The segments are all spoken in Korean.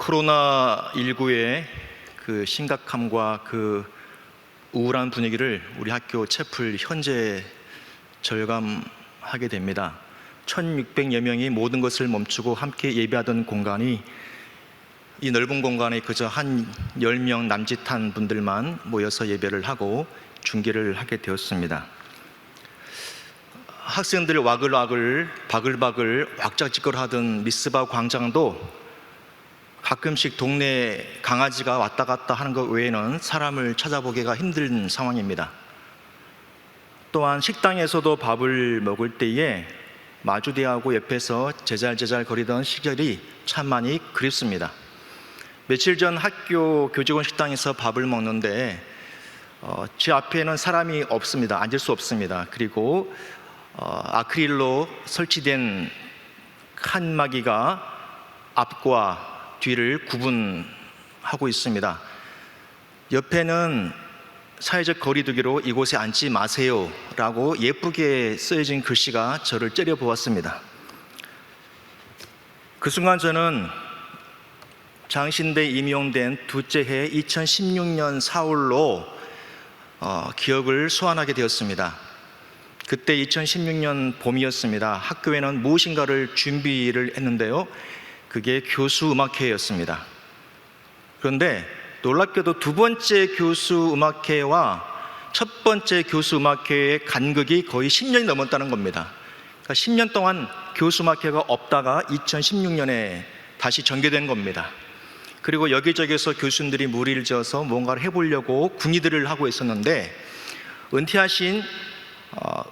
코로나19의 그 심각함과 그 우울한 분위기를 우리 학교 채플 현재 절감하게 됩니다. 1600여 명이 모든 것을 멈추고 함께 예배하던 공간이, 이 넓은 공간에 그저 한 10명 남짓한 분들만 모여서 예배를 하고 중계를 하게 되었습니다. 학생들 와글와글 바글바글 왁자지껄 하던 미스바 광장도 가끔씩 동네 강아지가 왔다 갔다 하는 것 외에는 사람을 찾아보기가 힘든 상황입니다. 또한 식당에서도 밥을 먹을 때에 마주대하고 옆에서 제잘제잘 거리던 시절이 참 많이 그립습니다. 며칠 전 학교 교직원 식당에서 밥을 먹는데 제 앞에는 사람이 없습니다. 앉을 수 없습니다. 그리고 아크릴로 설치된 칸막이가 앞과 뒤를 구분하고 있습니다. 옆에는 사회적 거리두기로 이곳에 앉지 마세요 라고 예쁘게 쓰여진 글씨가 저를 째려보았습니다. 그 순간 저는 장신대 임용된 둘째 해 2016년 4월로 기억을 소환하게 되었습니다. 그때 2016년 봄이었습니다. 학교에는 무엇인가를 준비를 했는데요, 그게 교수음악회였습니다. 그런데 놀랍게도 두 번째 교수음악회와 첫 번째 교수음악회의 간극이 거의 10년이 넘었다는 겁니다. 그러니까 10년 동안 교수음악회가 없다가 2016년에 다시 전개된 겁니다. 그리고 여기저기서 교수님들이 무리를 지어서 뭔가를 해보려고 궁리들을 하고 있었는데, 은퇴하신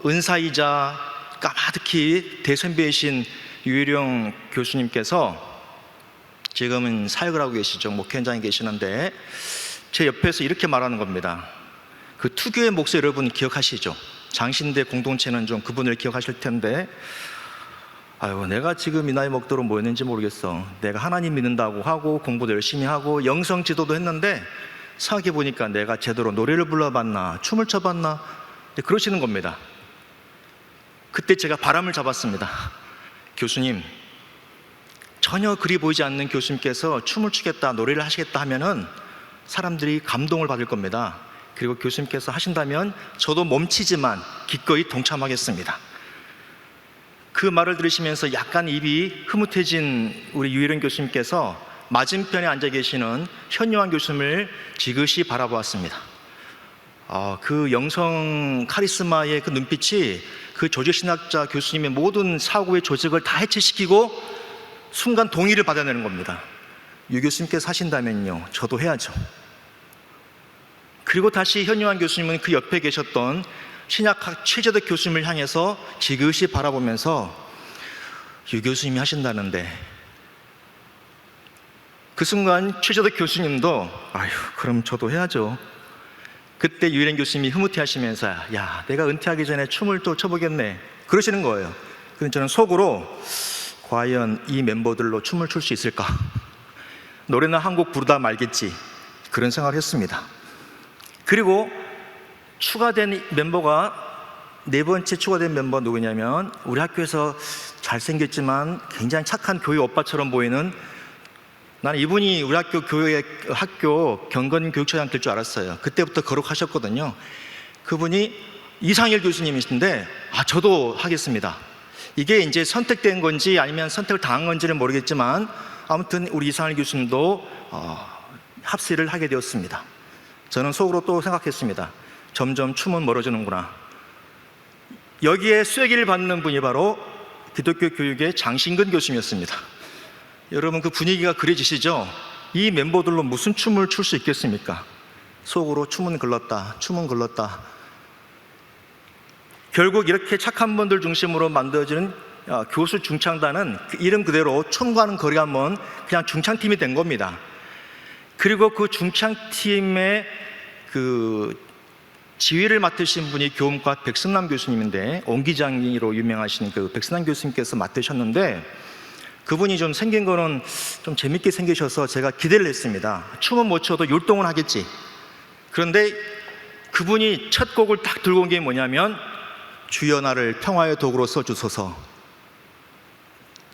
은사이자 까마득히 대선배이신 유일영 교수님께서 지금은 사역을 하고 계시죠. 목회 현장에 계시는데 제 옆에서 이렇게 말하는 겁니다. 그 투교의 목소 여러분 기억하시죠? 장신대 공동체는 좀 그분을 기억하실 텐데, 아유, 내가 지금 이 나이 먹도록 뭐였는지 모르겠어. 내가 하나님 믿는다고 하고 공부도 열심히 하고 영성 지도도 했는데 생각해 보니까 내가 제대로 노래를 불러봤나 춤을 춰봤나, 그러시는 겁니다. 그때 제가 바람을 잡았습니다. 교수님, 전혀 그리 보이지 않는 교수님께서 춤을 추겠다, 노래를 하시겠다 하면은 사람들이 감동을 받을 겁니다. 그리고 교수님께서 하신다면 저도 몸치지만 기꺼이 동참하겠습니다. 그 말을 들으시면서 약간 입이 흐뭇해진 우리 유일영 교수님께서 맞은편에 앉아 계시는 현요한 교수님을 지그시 바라보았습니다. 그 영성 카리스마의 그 눈빛이 그 조직신학자 교수님의 모든 사고의 조직을 다 해체시키고 순간 동의를 받아내는 겁니다. 유 교수님께서 하신다면요, 저도 해야죠. 그리고 다시 현요한 교수님은 그 옆에 계셨던 신약학 최재덕 교수님을 향해서 지그시 바라보면서 유 교수님이 하신다는데, 그 순간 최재덕 교수님도 아유, 그럼 저도 해야죠. 그때 유일영 교수님이 흐뭇해 하시면서 야, 내가 은퇴하기 전에 춤을 또 춰보겠네, 그러시는 거예요. 그래서 저는 속으로 과연 이 멤버들로 춤을 출 수 있을까? 노래는 한 곡 부르다 말겠지, 그런 생각을 했습니다. 그리고 추가된 멤버가, 네 번째 추가된 멤버 누구냐면 우리 학교에서 잘생겼지만 굉장히 착한 교회 오빠처럼 보이는, 나는 이분이 우리 학교 경건교육처장 될 줄 알았어요. 그때부터 거룩하셨거든요. 그분이 이상일 교수님이신데 저도 하겠습니다. 이게 이제 선택된 건지 아니면 선택을 당한 건지는 모르겠지만 아무튼 우리 이상일 교수님도 합세를 하게 되었습니다. 저는 속으로 또 생각했습니다. 점점 춤은 멀어지는구나. 여기에 쐐기를 받는 분이 바로 기독교 교육의 장신근 교수님이었습니다. 여러분, 그 분위기가 그려지시죠? 이 멤버들로 무슨 춤을 출 수 있겠습니까? 속으로 춤은 글렀다, 춤은 글렀다. 결국 이렇게 착한 분들 중심으로 만들어지는 교수 중창단은 그 이름 그대로 춤과는 거리가 먼 그냥 중창팀이 된 겁니다. 그리고 그 중창팀의 그 지휘를 맡으신 분이 교음과 백승남 교수님인데, 옹기장이로 유명하신 그 백승남 교수님께서 맡으셨는데, 그분이 좀 생긴 거는 좀 재밌게 생기셔서 제가 기대를 했습니다. 춤은 못 춰도 율동은 하겠지. 그런데 그분이 첫 곡을 딱 들고 온 게 뭐냐면 주여 나를 평화의 도구로 써주소서.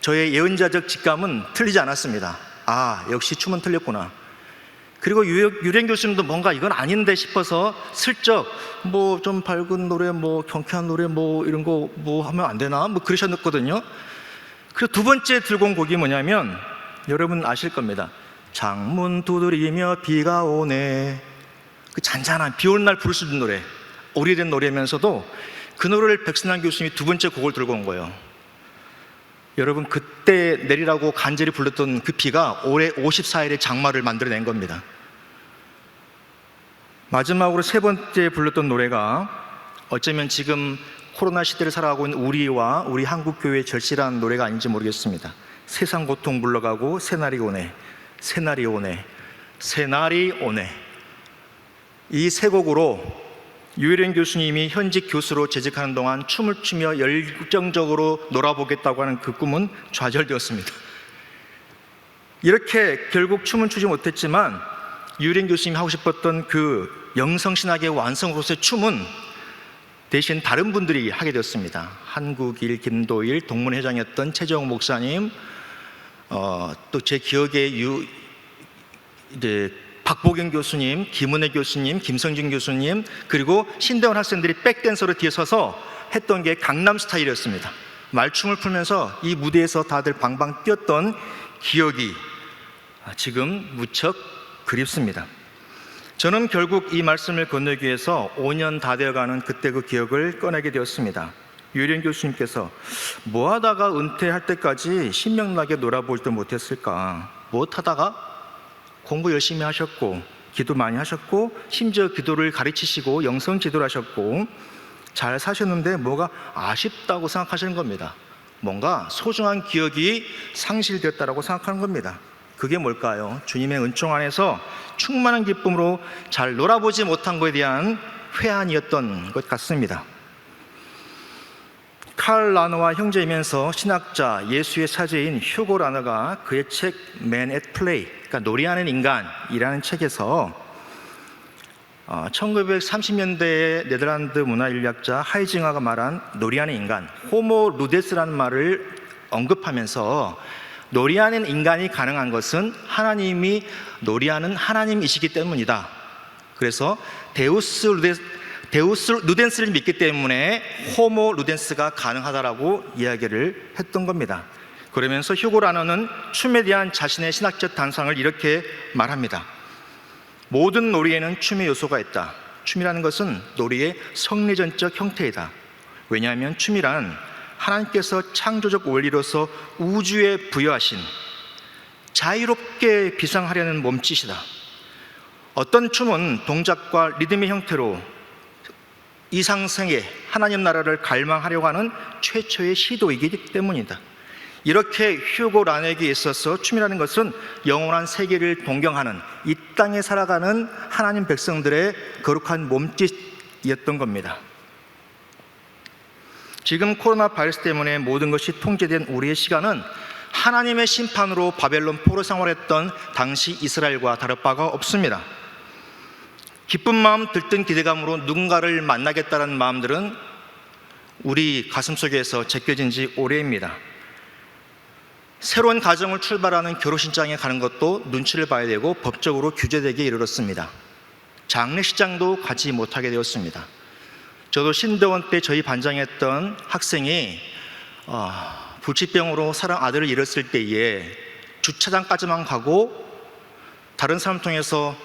저의 예언자적 직감은 틀리지 않았습니다. 아, 역시 춤은 틀렸구나. 그리고 유령 교수님도 뭔가 이건 아닌데 싶어서 슬쩍 뭐 좀 밝은 노래, 뭐 경쾌한 노래, 뭐 이런 거 뭐 하면 안 되나, 뭐 그러셨거든요. 그리고 두 번째 들고 온 곡이 뭐냐면 여러분 아실 겁니다. 창문 두드리며 비가 오네. 그 잔잔한 비 오는 날 부를 수 있는 노래, 오래된 노래면서도 그 노래를 백선환 교수님이 두 번째 곡을 들고 온 거예요. 여러분, 그때 내리라고 간절히 불렀던 그 비가 올해 54일의 장마를 만들어낸 겁니다. 마지막으로 세 번째 불렀던 노래가 어쩌면 지금 코로나 시대를 살아가고 있는 우리와 우리 한국교회의 절실한 노래가 아닌지 모르겠습니다. 세상 고통 물러가고 새날이 오네, 새날이 오네, 새날이 오네. 이 세 곡으로 유혜령 교수님이 현직 교수로 재직하는 동안 춤을 추며 열정적으로 놀아보겠다고 하는 그 꿈은 좌절되었습니다. 이렇게 결국 춤은 추지 못했지만 유혜령 교수님이 하고 싶었던 그 영성신학의 완성으로서의 춤은 대신 다른 분들이 하게 되었습니다. 한국일, 김도일, 동문회장이었던 최정욱 목사님, 또 제 기억에 박보경 교수님, 김은혜 교수님, 김성진 교수님, 그리고 신대원 학생들이 백댄서로 뒤에 서서 했던 게 강남 스타일이었습니다. 말춤을 풀면서 이 무대에서 다들 방방 뛰었던 기억이 지금 무척 그립습니다. 저는 결국 이 말씀을 건너기 위해서 5년 다 되어가는 그때 그 기억을 꺼내게 되었습니다. 유혜령 교수님께서 뭐 하다가 은퇴할 때까지 신명나게 놀아보지도 못했을까? 무엇하다가? 공부 열심히 하셨고 기도 많이 하셨고 심지어 기도를 가르치시고 영성 지도를 하셨고 잘 사셨는데 뭐가 아쉽다고 생각하시는 겁니다. 뭔가 소중한 기억이 상실되었다고 생각하는 겁니다. 그게 뭘까요? 주님의 은총 안에서 충만한 기쁨으로 잘 놀아보지 못한 것에 대한 회한이었던 것 같습니다. 칼 라너와 형제이면서 신학자, 예수의 사제인 휴고 라너가 그의 책 Man at Play, 그러니까 놀이하는 인간이라는 책에서 1930년대에 네덜란드 문화인류학자 하이징하가 말한 놀이하는 인간, 호모 루데스라는 말을 언급하면서 놀이하는 인간이 가능한 것은 하나님이 놀이하는 하나님이시기 때문이다. 그래서 데우스 루덴스를 믿기 때문에 호모 루덴스가 가능하다라고 이야기를 했던 겁니다. 그러면서 휴고 라너는 춤에 대한 자신의 신학적 단상을 이렇게 말합니다. 모든 놀이에는 춤의 요소가 있다. 춤이라는 것은 놀이의 성리전적 형태이다. 왜냐하면 춤이란 하나님께서 창조적 원리로서 우주에 부여하신 자유롭게 비상하려는 몸짓이다. 어떤 춤은 동작과 리듬의 형태로 이상생의 하나님 나라를 갈망하려고 하는 최초의 시도이기 때문이다. 이렇게 휴고 라너에게 있어서 춤이라는 것은 영원한 세계를 동경하는 이 땅에 살아가는 하나님 백성들의 거룩한 몸짓이었던 겁니다. 지금 코로나 바이러스 때문에 모든 것이 통제된 우리의 시간은 하나님의 심판으로 바벨론 포로 생활했던 당시 이스라엘과 다를 바가 없습니다. 기쁜 마음 들뜬 기대감으로 누군가를 만나겠다는 마음들은 우리 가슴속에서 제껴진 지 오래입니다. 새로운 가정을 출발하는 결혼식장에 가는 것도 눈치를 봐야 되고 법적으로 규제되기에 이르렀습니다. 장례식장도 가지 못하게 되었습니다. 저도 신대원 때 저희 반장에 했던 학생이 불치병으로 아들을 잃었을 때에 주차장까지만 가고 다른 사람 통해서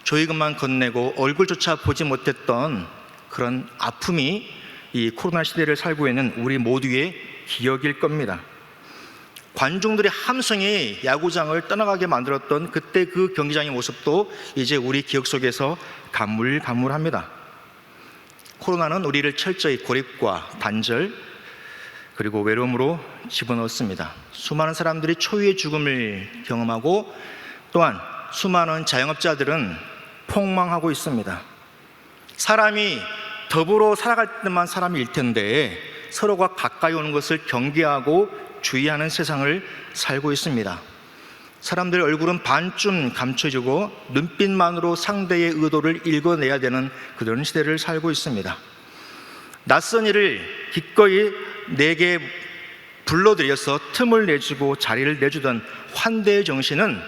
조의금만 건네고 얼굴조차 보지 못했던 그런 아픔이 이 코로나 시대를 살고 있는 우리 모두의 기억일 겁니다. 관중들의 함성이 야구장을 떠나가게 만들었던 그때 그 경기장의 모습도 이제 우리 기억 속에서 가물가물합니다. 코로나는 우리를 철저히 고립과 단절 그리고 외로움으로 집어넣었습니다. 수많은 사람들이 초유의 죽음을 경험하고 또한 수많은 자영업자들은 폭망하고 있습니다. 사람이 더불어 살아갈 때만 사람일 텐데 서로가 가까이 오는 것을 경계하고 주의하는 세상을 살고 있습니다. 사람들의 얼굴은 반쯤 감춰지고 눈빛만으로 상대의 의도를 읽어내야 되는 그런 시대를 살고 있습니다. 낯선 일을 기꺼이 내게 불러들여서 틈을 내주고 자리를 내주던 환대의 정신은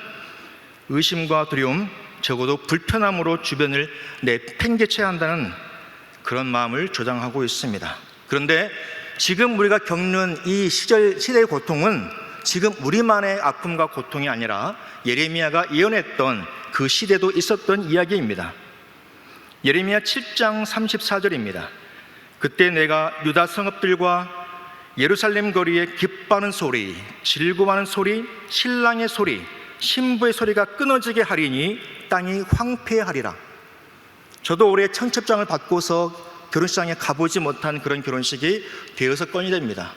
의심과 두려움, 적어도 불편함으로 주변을 내팽개쳐야 한다는 그런 마음을 조장하고 있습니다. 그런데 지금 우리가 겪는 이 시대의 고통은 지금 우리만의 아픔과 고통이 아니라 예레미야가 예언했던 그 시대도 있었던 이야기입니다. 예레미야 7장 34절입니다. 그때 내가 유다 성읍들과 예루살렘 거리에 기뻐하는 소리, 즐거워하는 소리, 신랑의 소리, 신부의 소리가 끊어지게 하리니 땅이 황폐하리라. 저도 올해 청첩장을 받고서 결혼식장에 가보지 못한 그런 결혼식이 대여섯 건이 됩니다.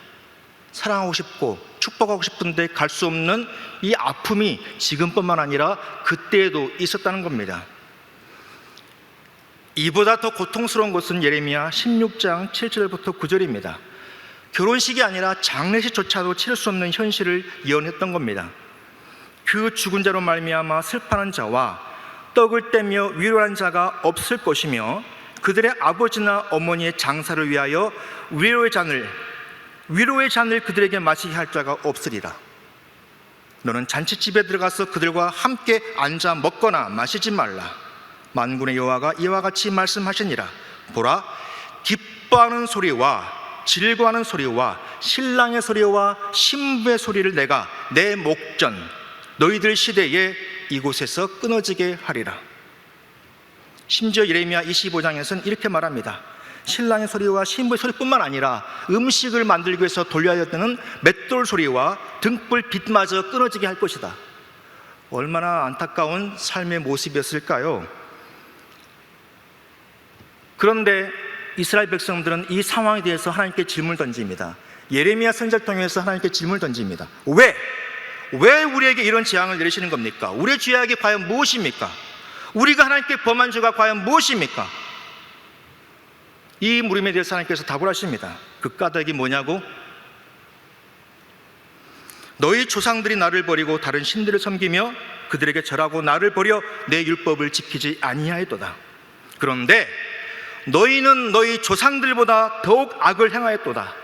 사랑하고 싶고 축복하고 싶은데 갈 수 없는 이 아픔이 지금뿐만 아니라 그때에도 있었다는 겁니다. 이보다 더 고통스러운 것은 예레미야 16장 7절부터 9절입니다. 결혼식이 아니라 장례식조차도 치를 수 없는 현실을 예언했던 겁니다. 그 죽은 자로 말미암아 슬퍼하는 자와 떡을 떼며 위로하는 자가 없을 것이며 그들의 아버지나 어머니의 장사를 위하여 위로의 잔을 그들에게 마시게 할 자가 없으리라. 너는 잔치집에 들어가서 그들과 함께 앉아 먹거나 마시지 말라. 만군의 여호와가 이와 같이 말씀하시니라. 보라, 기뻐하는 소리와 즐거워하는 소리와 신랑의 소리와 신부의 소리를 내가 내 목전 너희들 시대에 이곳에서 끊어지게 하리라. 심지어 예레미야 25장에서는 이렇게 말합니다. 신랑의 소리와 신부의 소리뿐만 아니라 음식을 만들기 위해서 돌려야 되는 맷돌 소리와 등불 빛마저 끊어지게 할 것이다. 얼마나 안타까운 삶의 모습이었을까요? 그런데 이스라엘 백성들은 이 상황에 대해서 하나님께 질문을 던집니다. 예레미야 선지자를 통해서 하나님께 질문을 던집니다. 왜 우리에게 이런 재앙을 내리시는 겁니까? 우리의 죄악이 과연 무엇입니까? 우리가 하나님께 범한 죄가 과연 무엇입니까? 이 물음에 대해서 하나님께서 답을 하십니다. 그 까닭이 뭐냐고? 너희 조상들이 나를 버리고 다른 신들을 섬기며 그들에게 절하고 나를 버려 내 율법을 지키지 아니하였도다. 그런데 너희는 너희 조상들보다 더욱 악을 행하였도다.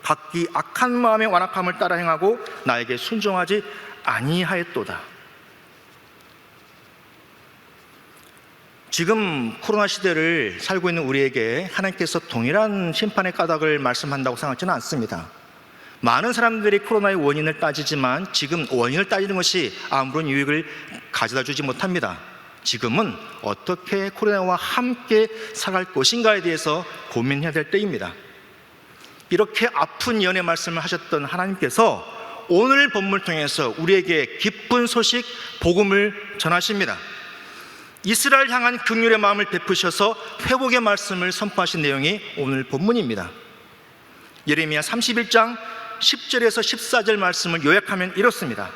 각기 악한 마음의 완악함을 따라 행하고 나에게 순종하지 아니하였도다. 지금 코로나 시대를 살고 있는 우리에게 하나님께서 동일한 심판의 까닭을 말씀한다고 생각하지는 않습니다. 많은 사람들이 코로나의 원인을 따지지만 지금 원인을 따지는 것이 아무런 유익을 가져다 주지 못합니다. 지금은 어떻게 코로나와 함께 살아갈 것인가에 대해서 고민해야 될 때입니다. 이렇게 아픈 예언의 말씀을 하셨던 하나님께서 오늘 본문을 통해서 우리에게 기쁜 소식, 복음을 전하십니다. 이스라엘 향한 긍휼의 마음을 베푸셔서 회복의 말씀을 선포하신 내용이 오늘 본문입니다. 예레미야 31장 10절에서 14절 말씀을 요약하면 이렇습니다.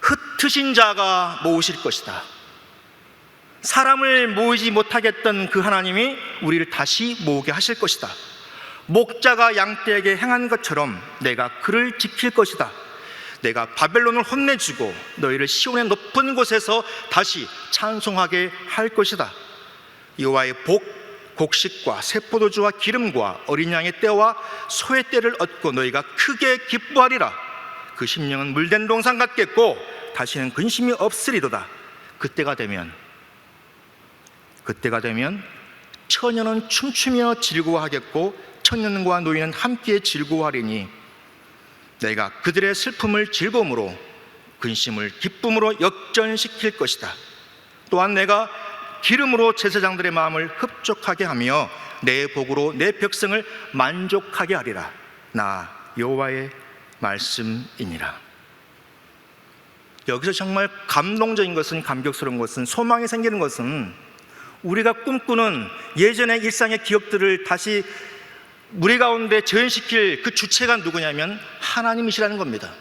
흩으신 자가 모으실 것이다. 사람을 모으지 못하게 했던 그 하나님이 우리를 다시 모으게 하실 것이다. 목자가 양떼에게 행한 것처럼 내가 그를 지킬 것이다. 내가 바벨론을 혼내주고 너희를 시온의 높은 곳에서 다시 찬송하게 할 것이다. 여호와의 곡식과 새포도주와 기름과 어린 양의 떼와 소의 떼를 얻고 너희가 크게 기뻐하리라. 그 심령은 물된 동산 같겠고 다시는 근심이 없으리로다. 그때가 되면 처녀는 춤추며 즐거워하겠고 청년과 노인은 함께 즐거워하리니 내가 그들의 슬픔을 즐거움으로 근심을 기쁨으로 역전시킬 것이다. 또한 내가 기름으로 제사장들의 마음을 흡족하게 하며 내 복으로 내 백성을 만족하게 하리라. 나 여호와의 말씀이니라. 여기서 정말 감동적인 것은, 감격스러운 것은, 소망이 생기는 것은 우리가 꿈꾸는 예전의 일상의 기억들을 다시 우리 가운데 재현시킬 그 주체가 누구냐면 하나님이시라는 겁니다.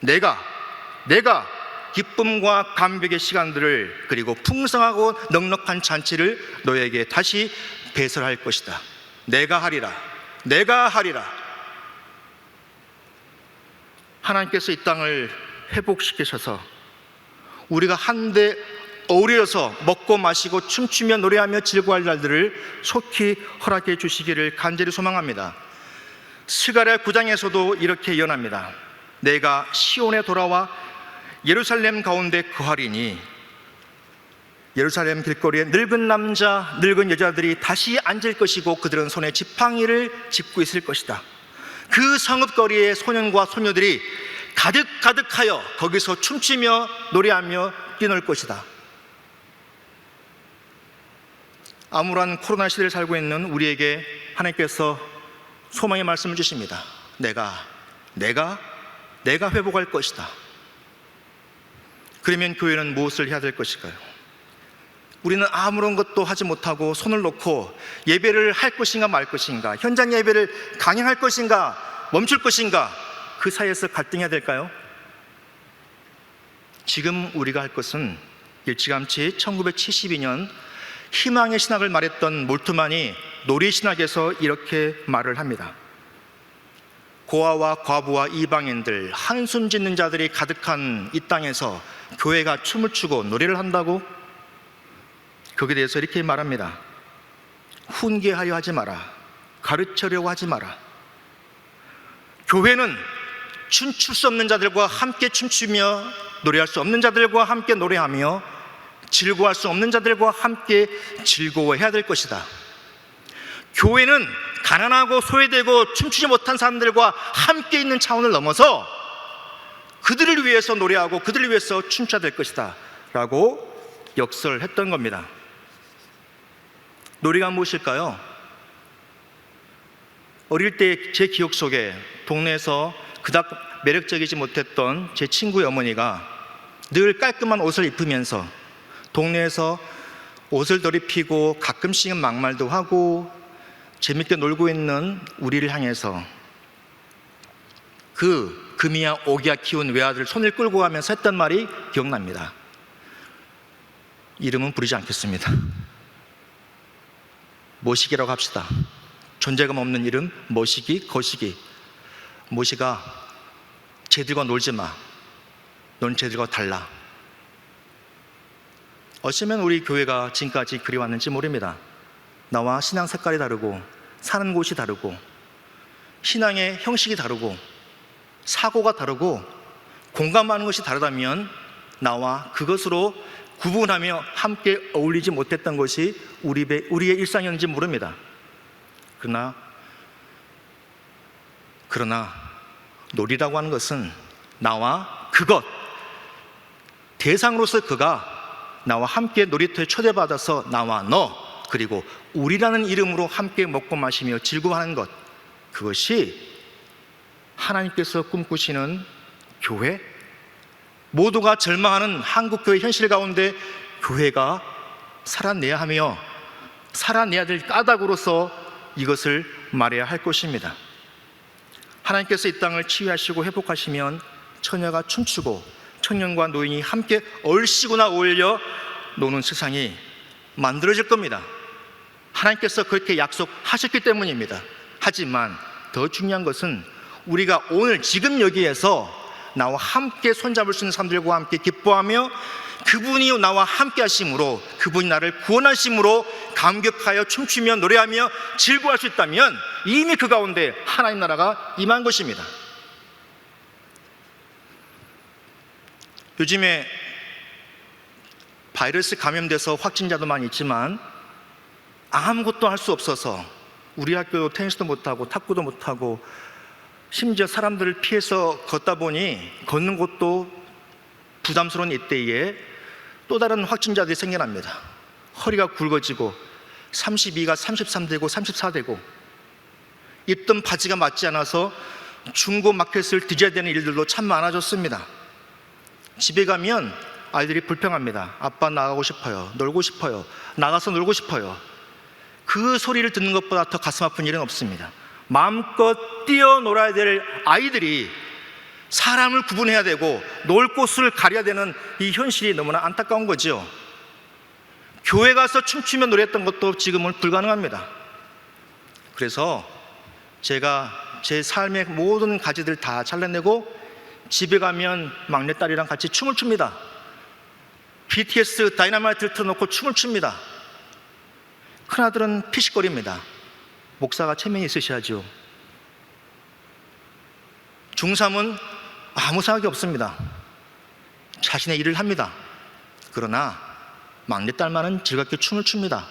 내가 기쁨과 감격의 시간들을, 그리고 풍성하고 넉넉한 잔치를 너에게 다시 배설할 것이다. 내가 하리라. 하나님께서 이 땅을 회복시키셔서 우리가 한데 어우러져서 먹고 마시고 춤추며 노래하며 즐거워할 날들을 속히 허락해 주시기를 간절히 소망합니다. 스가랴 9장에서도 이렇게 예언합니다. 내가 시온에 돌아와 예루살렘 가운데 거하리니 예루살렘 길거리에 늙은 남자, 늙은 여자들이 다시 앉을 것이고 그들은 손에 지팡이를 짚고 있을 것이다. 그 성읍거리에 소년과 소녀들이 가득가득하여 거기서 춤추며 노래하며 뛰놀 것이다. 암울한 코로나 시대를 살고 있는 우리에게 하나님께서 소망의 말씀을 주십니다. 내가 회복할 것이다. 그러면 교회는 무엇을 해야 될 것일까요? 우리는 아무런 것도 하지 못하고 손을 놓고 예배를 할 것인가 말 것인가, 현장 예배를 강행할 것인가 멈출 것인가, 그 사이에서 갈등해야 될까요? 지금 우리가 할 것은 일찌감치 1972년 희망의 신학을 말했던 몰트만이 놀이신학에서 이렇게 말을 합니다. 고아와 과부와 이방인들, 한숨 짓는 자들이 가득한 이 땅에서 교회가 춤을 추고 노래를 한다고? 거기에 대해서 이렇게 말합니다. 훈계하려 하지 마라. 가르치려고 하지 마라. 교회는 춤출 수 없는 자들과 함께 춤추며 노래할 수 없는 자들과 함께 노래하며 즐거워할 수 없는 자들과 함께 즐거워해야 될 것이다. 교회는 가난하고 소외되고 춤추지 못한 사람들과 함께 있는 차원을 넘어서 그들을 위해서 노래하고 그들을 위해서 춤춰야 될 것이다 라고 역설했던 겁니다. 노래가 무엇일까요? 어릴 때 제 기억 속에 동네에서 그닥 매력적이지 못했던 제 친구의 어머니가 늘 깔끔한 옷을 입으면서 동네에서 옷을 덜 입히고 가끔씩은 막말도 하고 재밌게 놀고 있는 우리를 향해서 그 금이야 오기야 키운 외아들 손을 끌고 가면서 했던 말이 기억납니다. 이름은 부르지 않겠습니다. 모시기라고 합시다. 존재감 없는 이름, 모시기, 거시기. 모시가 쟤들과 놀지 마. 넌 쟤들과 달라. 어쩌면 우리 교회가 지금까지 그리 왔는지 모릅니다. 나와 신앙 색깔이 다르고 사는 곳이 다르고 신앙의 형식이 다르고 사고가 다르고 공감하는 것이 다르다면 나와 그것으로 구분하며 함께 어울리지 못했던 것이 우리의 일상이었는지 모릅니다. 그러나 놀이라고 하는 것은 나와 그것, 대상으로서 그가 나와 함께 놀이터에 초대받아서 나와 너 그리고 우리라는 이름으로 함께 먹고 마시며 즐거워하는 것, 그것이 하나님께서 꿈꾸시는 교회, 모두가 절망하는 한국교회 현실 가운데 교회가 살아내야 하며 살아내야 될 까닭으로서 이것을 말해야 할 것입니다. 하나님께서 이 땅을 치유하시고 회복하시면 처녀가 춤추고 청년과 노인이 함께 얼씨구나 어울려 노는 세상이 만들어질 겁니다. 하나님께서 그렇게 약속하셨기 때문입니다. 하지만 더 중요한 것은 우리가 오늘 지금 여기에서 나와 함께 손잡을 수 있는 사람들과 함께 기뻐하며 그분이 나와 함께 하심으로, 그분이 나를 구원하심으로 감격하여 춤추며 노래하며 즐거워할 수 있다면 이미 그 가운데 하나님 나라가 임한 것입니다. 요즘에 바이러스 감염돼서 확진자도 많이 있지만 아무것도 할 수 없어서 우리 학교 테니스도 못하고 탁구도 못하고 심지어 사람들을 피해서 걷다 보니 걷는 것도 부담스러운 이때에 또 다른 확진자들이 생겨납니다. 허리가 굵어지고 32가 33 되고 34 되고 입던 바지가 맞지 않아서 중고 마켓을 뒤져야 되는 일들도 참 많아졌습니다. 집에 가면 아이들이 불평합니다. 아빠 나가고 싶어요. 놀고 싶어요. 나가서 놀고 싶어요. 그 소리를 듣는 것보다 더 가슴 아픈 일은 없습니다. 마음껏 뛰어놀아야 될 아이들이 사람을 구분해야 되고 놀 곳을 가려야 되는 이 현실이 너무나 안타까운 거죠. 교회 가서 춤추며 노래했던 것도 지금은 불가능합니다. 그래서 제가 제 삶의 모든 가지들 다 잘라내고 집에 가면 막내딸이랑 같이 춤을 춥니다. BTS 다이너마이트를 틀어놓고 춤을 춥니다. 큰아들은 피식거립니다. 목사가 체면이 있으셔야죠. 중3은 아무 생각이 없습니다. 자신의 일을 합니다. 그러나 막내딸만은 즐겁게 춤을 춥니다.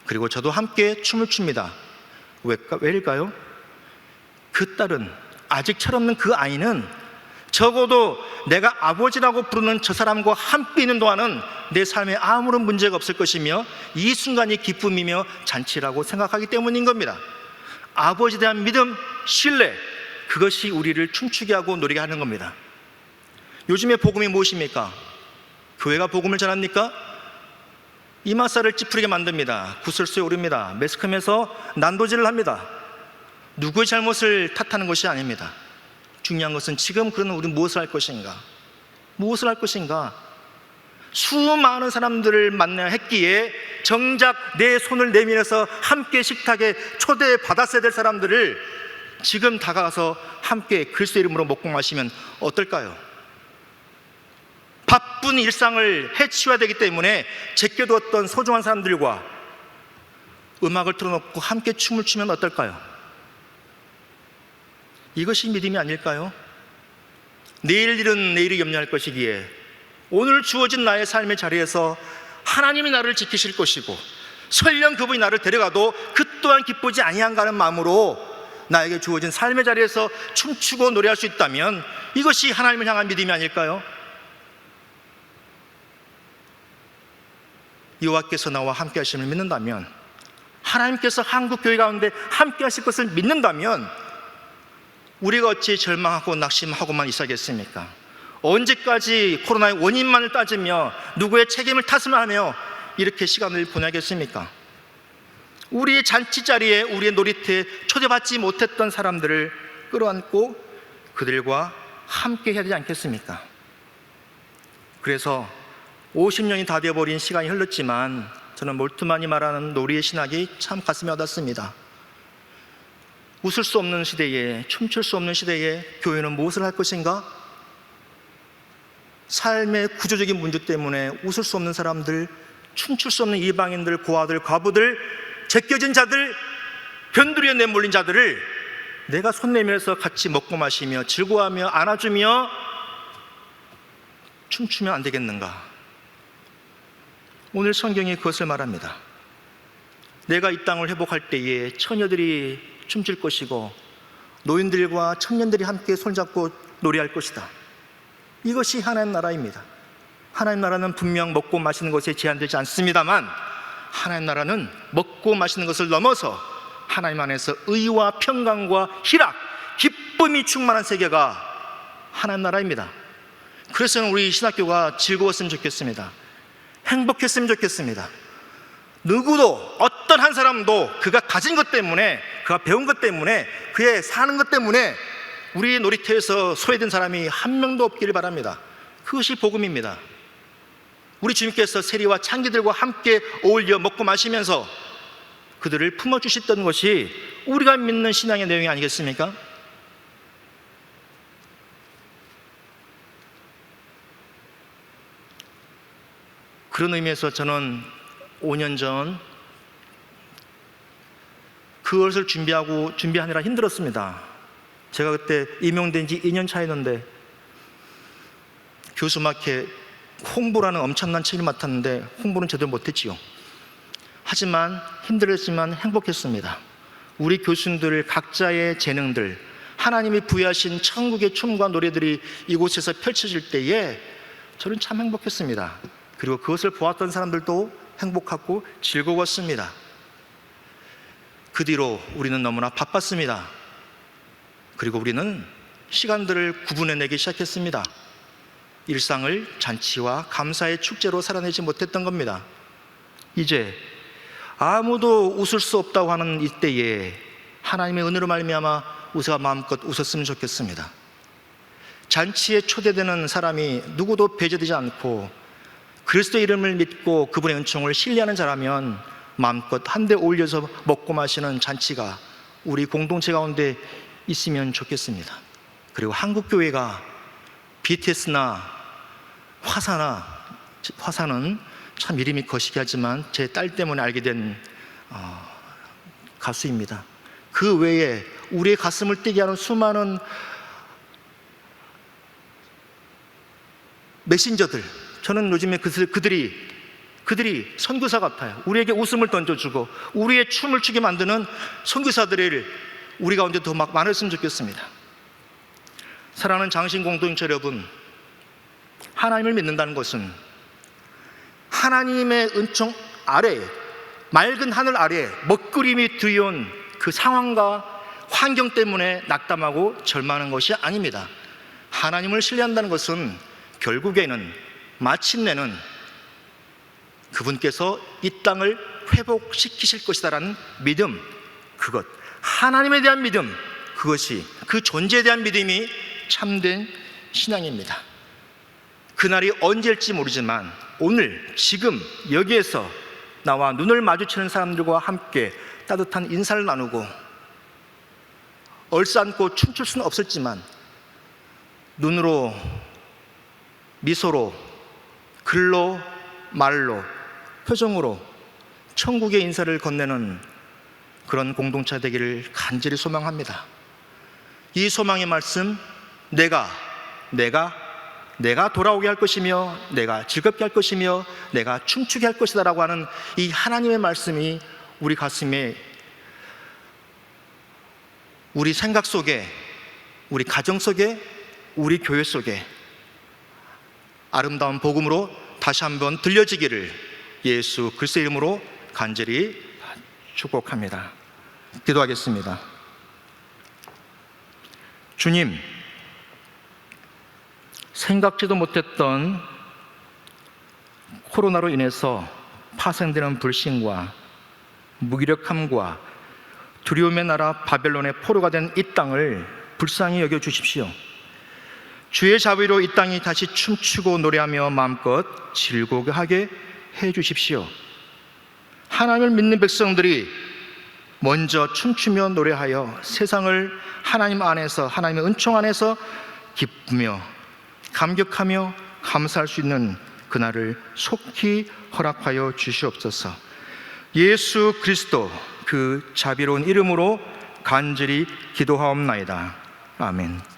그리고 저도 함께 춤을 춥니다. 왜일까요? 그 딸은, 아직 철없는 그 아이는 적어도 내가 아버지라고 부르는 저 사람과 함께 있는 동안은 내 삶에 아무런 문제가 없을 것이며 이 순간이 기쁨이며 잔치라고 생각하기 때문인 겁니다. 아버지에 대한 믿음, 신뢰, 그것이 우리를 춤추게 하고 노리게 하는 겁니다. 요즘의 복음이 무엇입니까? 교회가 복음을 전합니까? 이마살을 찌푸리게 만듭니다. 구설수에 오릅니다. 매스컴에서 난도질을 합니다. 누구의 잘못을 탓하는 것이 아닙니다. 중요한 것은 지금 그러는 우리는 무엇을 할 것인가? 무엇을 할 것인가? 수많은 사람들을 만나야 했기에 정작 내 손을 내밀어서 함께 식탁에 초대받았어야 될 사람들을 지금 다가가서 함께 그리스도 이름으로 먹고 마시면 어떨까요? 바쁜 일상을 해치워야 되기 때문에 제껴두었던 소중한 사람들과 음악을 틀어놓고 함께 춤을 추면 어떨까요? 이것이 믿음이 아닐까요? 내일 일은 내일이 염려할 것이기에 오늘 주어진 나의 삶의 자리에서 하나님이 나를 지키실 것이고 설령 그분이 나를 데려가도 그 또한 기쁘지 아니한가는 마음으로 나에게 주어진 삶의 자리에서 춤추고 노래할 수 있다면 이것이 하나님을 향한 믿음이 아닐까요? 여호와께서 나와 함께 하심을 믿는다면, 하나님께서 한국교회 가운데 함께 하실 것을 믿는다면 우리가 어찌 절망하고 낙심하고만 있어야겠습니까? 언제까지 코로나의 원인만을 따지며 누구의 책임을 탓을 하며 이렇게 시간을 보내겠습니까? 우리의 잔치자리에, 우리의 놀이터에 초대받지 못했던 사람들을 끌어안고 그들과 함께 해야 되지 않겠습니까? 그래서 50년이 다 되어버린 시간이 흘렀지만 저는 몰트만이 말하는 놀이의 신학이 참 가슴에 와닿습니다. 웃을 수 없는 시대에, 춤출 수 없는 시대에 교회는 무엇을 할 것인가? 삶의 구조적인 문제 때문에 웃을 수 없는 사람들, 춤출 수 없는 이방인들, 고아들, 과부들, 제껴진 자들, 변두리에 내몰린 자들을 내가 손 내밀어서 같이 먹고 마시며 즐거워하며 안아주며 춤추면 안 되겠는가? 오늘 성경이 그것을 말합니다. 내가 이 땅을 회복할 때에 처녀들이 춤출 것이고 노인들과 청년들이 함께 손잡고 노래할 것이다. 이것이 하나님 나라입니다. 하나님 나라는 분명 먹고 마시는 것에 제한되지 않습니다만 하나님 나라는 먹고 마시는 것을 넘어서 하나님 안에서 의와 평강과 희락, 기쁨이 충만한 세계가 하나님 나라입니다. 그래서 우리 신학교가 즐거웠으면 좋겠습니다. 행복했으면 좋겠습니다. 누구도, 어떤 한 사람도 그가 가진 것 때문에, 그가 배운 것 때문에, 그의 사는 것 때문에 우리 놀이터에서 소외된 사람이 한 명도 없기를 바랍니다. 그것이 복음입니다. 우리 주님께서 세리와 창기들과 함께 어울려 먹고 마시면서 그들을 품어주셨던 것이 우리가 믿는 신앙의 내용이 아니겠습니까? 그런 의미에서 저는 5년 전 그것을 준비하느라 힘들었습니다. 제가 그때 임용된 지 2년 차였는데 교수마켓 홍보라는 엄청난 책임을 맡았는데 홍보는 제대로 못했지요. 하지만 힘들었지만 행복했습니다. 우리 교수님들 각자의 재능들, 하나님이 부여하신 천국의 춤과 노래들이 이곳에서 펼쳐질 때에 저는 참 행복했습니다. 그리고 그것을 보았던 사람들도 행복하고 즐거웠습니다. 그 뒤로 우리는 너무나 바빴습니다. 그리고 우리는 시간들을 구분해내기 시작했습니다. 일상을 잔치와 감사의 축제로 살아내지 못했던 겁니다. 이제 아무도 웃을 수 없다고 하는 이때에 하나님의 은혜로 말미암아 우리가 마음껏 웃었으면 좋겠습니다. 잔치에 초대되는 사람이 누구도 배제되지 않고 그리스도의 이름을 믿고 그분의 은총을 신뢰하는 자라면 마음껏 한데 어울려서 먹고 마시는 잔치가 우리 공동체 가운데 있으면 좋겠습니다. 그리고 한국교회가 BTS나 화사는 참 이름이 거시기 하지만 제 딸 때문에 알게 된 가수입니다. 그 외에 우리의 가슴을 뛰게 하는 수많은 메신저들, 저는 요즘에 그들이 선교사 같아요. 우리에게 웃음을 던져주고 우리의 춤을 추게 만드는 선교사들을 우리 가운데 더 막 많았으면 좋겠습니다. 사랑하는 장신 공동체 여러분, 하나님을 믿는다는 것은 하나님의 은총 아래, 맑은 하늘 아래 먹구름이 들여온 그 상황과 환경 때문에 낙담하고 절망하는 것이 아닙니다. 하나님을 신뢰한다는 것은 결국에는, 마침내는 그분께서 이 땅을 회복시키실 것이다라는 믿음, 그것, 하나님에 대한 믿음, 그것이, 그 존재에 대한 믿음이 참된 신앙입니다. 그날이 언제일지 모르지만 오늘 지금 여기에서 나와 눈을 마주치는 사람들과 함께 따뜻한 인사를 나누고 얼싸안고 춤출 수는 없었지만 눈으로, 미소로, 글로, 말로, 표정으로 천국의 인사를 건네는 그런 공동체 되기를 간절히 소망합니다. 이 소망의 말씀, 내가 돌아오게 할 것이며 내가 즐겁게 할 것이며 내가 춤추게 할 것이다 라고 하는 이 하나님의 말씀이 우리 가슴에, 우리 생각 속에, 우리 가정 속에, 우리 교회 속에 아름다운 복음으로 다시 한번 들려지기를 예수 그리스도의 이름으로 간절히 축복합니다. 기도하겠습니다. 주님, 생각지도 못했던 코로나로 인해서 파생되는 불신과 무기력함과 두려움의 나라 바벨론의 포로가 된 이 땅을 불쌍히 여겨주십시오. 주의 자비로 이 땅이 다시 춤추고 노래하며 마음껏 즐거워하게 해주십시오. 하나님을 믿는 백성들이 먼저 춤추며 노래하여 세상을 하나님 안에서, 하나님의 은총 안에서 기쁘며 감격하며 감사할 수 있는 그날을 속히 허락하여 주시옵소서. 예수 그리스도 그 자비로운 이름으로 간절히 기도하옵나이다. 아멘.